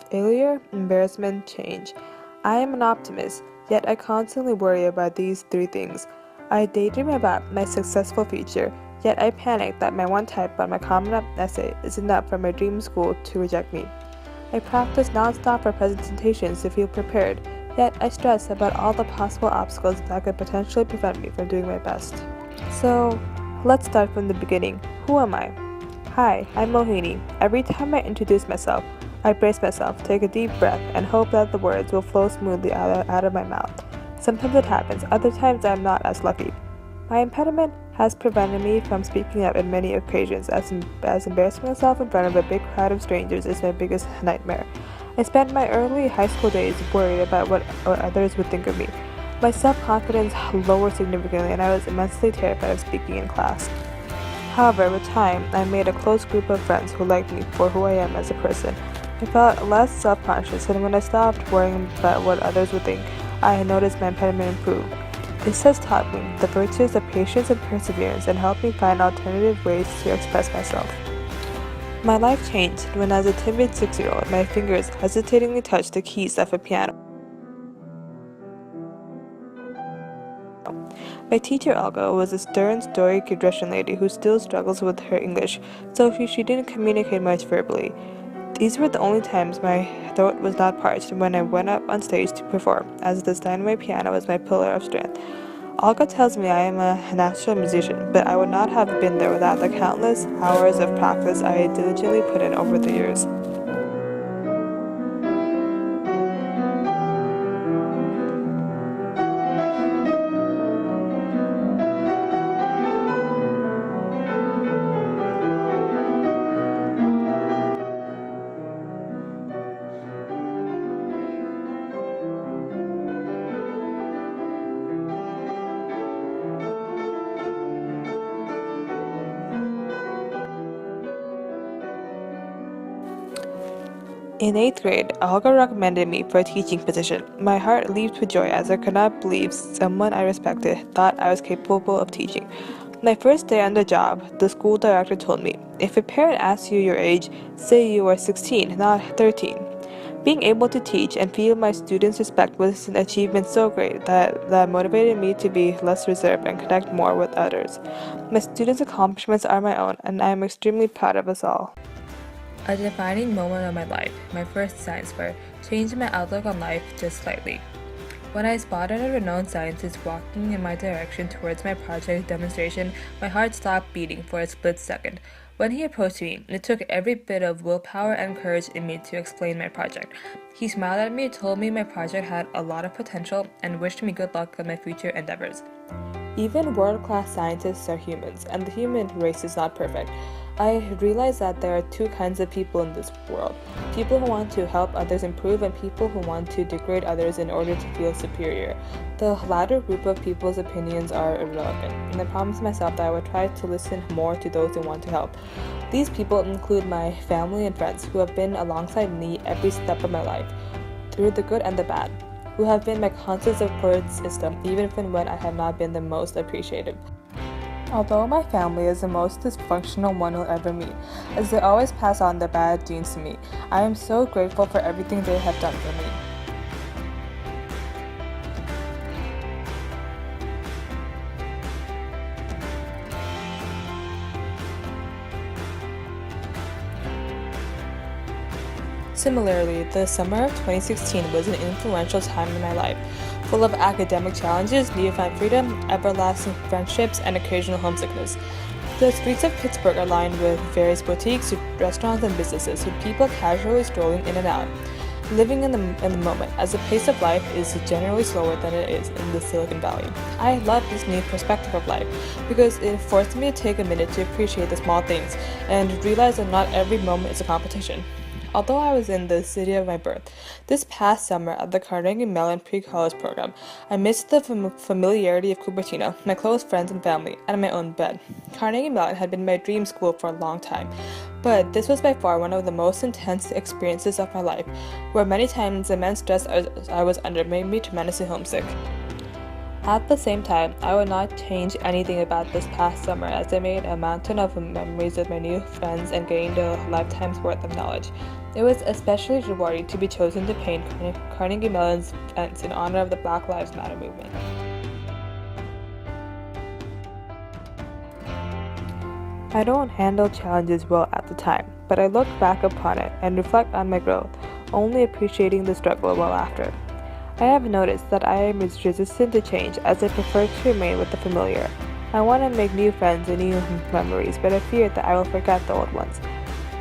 failure, embarrassment, change. I am an optimist, yet I constantly worry about these three things. I daydream about my successful future, yet I panic that my one type on my Common Up essay is enough for my dream school to reject me. I practice nonstop for presentations to feel prepared, yet I stress about all the possible obstacles that could potentially prevent me from doing my best. So, let's start from the beginning. Who am I? Hi, I'm Mohini. Every time I introduce myself, I brace myself, take a deep breath, and hope that the words will flow smoothly out of my mouth. Sometimes it happens, other times I'm not as lucky. My impediment has prevented me from speaking up in many occasions, as embarrassing myself in front of a big crowd of strangers is my biggest nightmare. I spent my early high school days worried about what others would think of me. My self-confidence lowered significantly, and I was immensely terrified of speaking in class. However, with time, I made a close group of friends who liked me for who I am as a person. I felt less self-conscious, and when I stopped worrying about what others would think, I noticed my impediment improved. This has taught me the virtues of patience and perseverance and helped me find alternative ways to express myself. My life changed when, as a timid 6-year-old, my fingers hesitatingly touched the keys of a piano. My teacher Olga was a stern, stoic Russian lady who still struggles with her English, so she didn't communicate much verbally. These were the only times my throat was not parched when I went up on stage to perform, as the Steinway piano was my pillar of strength. Olga tells me I am a natural musician, but I would not have been there without the countless hours of practice I diligently put in over the years. In 8th grade, Olga recommended me for a teaching position. My heart leaped with joy as I could not believe someone I respected thought I was capable of teaching. My first day on the job, the school director told me, "If a parent asks you your age, say you are 16, not 13. Being able to teach and feel my students' respect was an achievement so great that motivated me to be less reserved and connect more with others. My students' accomplishments are my own, and I am extremely proud of us all." A defining moment of my life, my first science fair, changed my outlook on life just slightly. When I spotted a renowned scientist walking in my direction towards my project demonstration, my heart stopped beating for a split second. When he approached me, it took every bit of willpower and courage in me to explain my project. He smiled at me, told me my project had a lot of potential, and wished me good luck on my future endeavors. Even world-class scientists are humans, and the human race is not perfect. I realized that there are two kinds of people in this world: people who want to help others improve and people who want to degrade others in order to feel superior. The latter group of people's opinions are irrelevant, and I promised myself that I would try to listen more to those who want to help. These people include my family and friends who have been alongside me every step of my life, through the good and the bad, who have been my constant support system even when I have not been the most appreciative. Although my family is the most dysfunctional one you'll ever meet, as they always pass on their bad genes to me, I am so grateful for everything they have done for me. Similarly, the summer of 2016 was an influential time in my life, full of academic challenges, newfound freedom, everlasting friendships, and occasional homesickness. The streets of Pittsburgh are lined with various boutiques, restaurants, and businesses, with people casually strolling in and out, living in the moment, as the pace of life is generally slower than it is in the Silicon Valley. I love this new perspective of life because it forced me to take a minute to appreciate the small things and realize that not every moment is a competition. Although I was in the city of my birth, this past summer at the Carnegie Mellon pre-college program, I missed the familiarity of Cupertino, my close friends and family, and my own bed. Carnegie Mellon had been my dream school for a long time, but this was by far one of the most intense experiences of my life, where many times the immense stress I was under made me tremendously homesick. At the same time, I would not change anything about this past summer, as I made a mountain of memories with my new friends and gained a lifetime's worth of knowledge. It was especially rewarding to be chosen to paint Carnegie Mellon's fence in honor of the Black Lives Matter movement. I don't handle challenges well at the time, but I look back upon it and reflect on my growth, only appreciating the struggle well after. I have noticed that I am resistant to change as I prefer to remain with the familiar. I want to make new friends and new memories, but I fear that I will forget the old ones.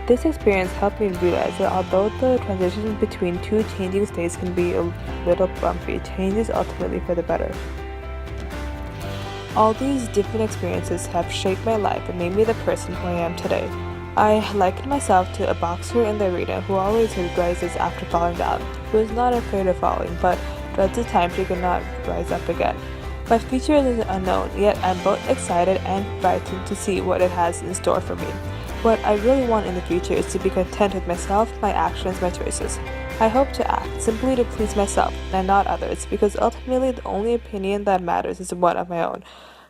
This experience helped me realize that although the transition between two changing states can be a little bumpy, change is ultimately for the better. All these different experiences have shaped my life and made me the person who I am today. I liken myself to a boxer in the arena who always rises after falling down, who is not afraid of falling, but dreads the time she cannot rise up again. My future is unknown, yet I'm both excited and frightened to see what it has in store for me. What I really want in the future is to be content with myself, my actions, my choices. I hope to act simply to please myself and not others, because ultimately the only opinion that matters is one of my own.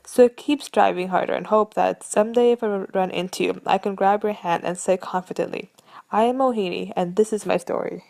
So keep striving harder and hope that someday if I run into you, I can grab your hand and say confidently, I am Mohini and this is my story.